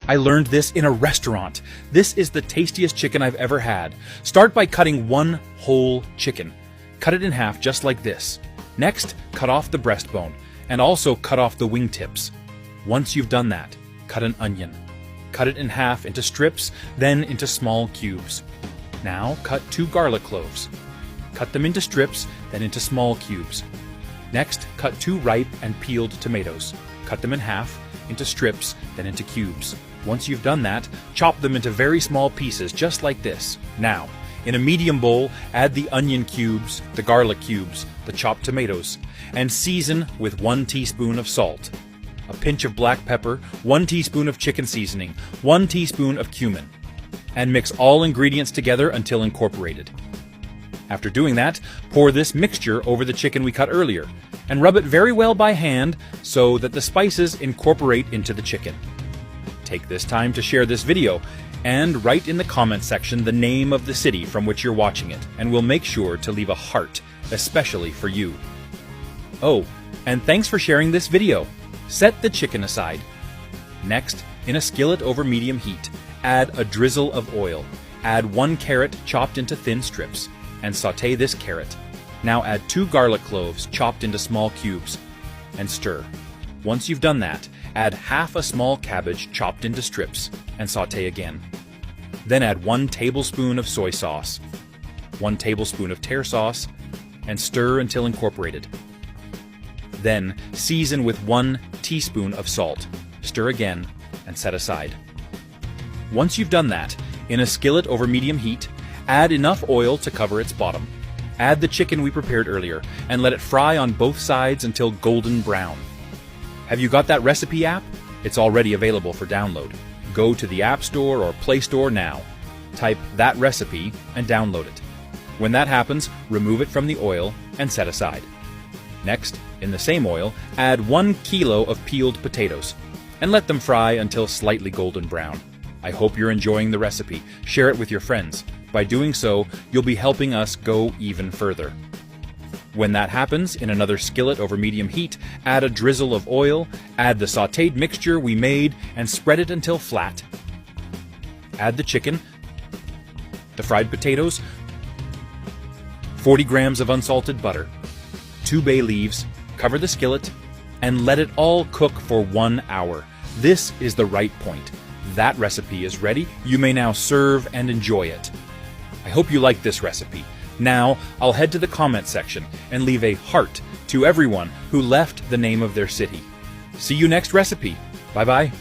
I learned this in a restaurant. This is the tastiest chicken I've ever had. Start by cutting one whole chicken. Cut it in half just like this. Next, cut off the breastbone, and also cut off the wingtips. Once you've done that, cut an onion. Cut it in half into strips, then into small cubes. Now cut 2 garlic cloves. Cut them into strips, then into small cubes. Next, cut 2 ripe and peeled tomatoes. Cut them in half, into strips, then into cubes. Once you've done that, chop them into very small pieces, just like this. Now, in a medium bowl, add the onion cubes, the garlic cubes, the chopped tomatoes, and season with 1 teaspoon of salt, a pinch of black pepper, 1 teaspoon of chicken seasoning, 1 teaspoon of cumin, and mix all ingredients together until incorporated. After doing that, pour this mixture over the chicken we cut earlier, and rub it very well by hand so that the spices incorporate into the chicken. Take this time to share this video, and write in the comment section the name of the city from which you're watching it, and we'll make sure to leave a heart, especially for you. Oh, and thanks for sharing this video. Set the chicken aside. Next, in a skillet over medium heat, add a drizzle of oil. Add 1 carrot chopped into thin strips, and saute this carrot. Now add 2 garlic cloves chopped into small cubes, and stir. Once you've done that, add half a small cabbage chopped into strips, and saute again. Then add 1 tablespoon of soy sauce, 1 tablespoon of tartar sauce, and stir until incorporated. Then season with 1 teaspoon of salt. Stir again, and set aside. Once you've done that, in a skillet over medium heat, add enough oil to cover its bottom. Add the chicken we prepared earlier, and let it fry on both sides until golden brown. Have you got that recipe app? It's already available for download. Go to the App Store or Play Store now. Type that recipe and download it. When that happens, remove it from the oil and set aside. Next, in the same oil, add 1 kilo of peeled potatoes and let them fry until slightly golden brown. I hope you're enjoying the recipe. Share it with your friends. By doing so, you'll be helping us go even further. When that happens, in another skillet over medium heat, add a drizzle of oil, add the sautéed mixture we made, and spread it until flat. Add the chicken, the fried potatoes, 40 grams of unsalted butter, 2 bay leaves, cover the skillet, and let it all cook for 1 hour. This is the right point. That recipe is ready. You may now serve and enjoy it. I hope you like this recipe. Now, I'll head to the comment section and leave a heart to everyone who left the name of their city. See you next recipe. Bye-bye.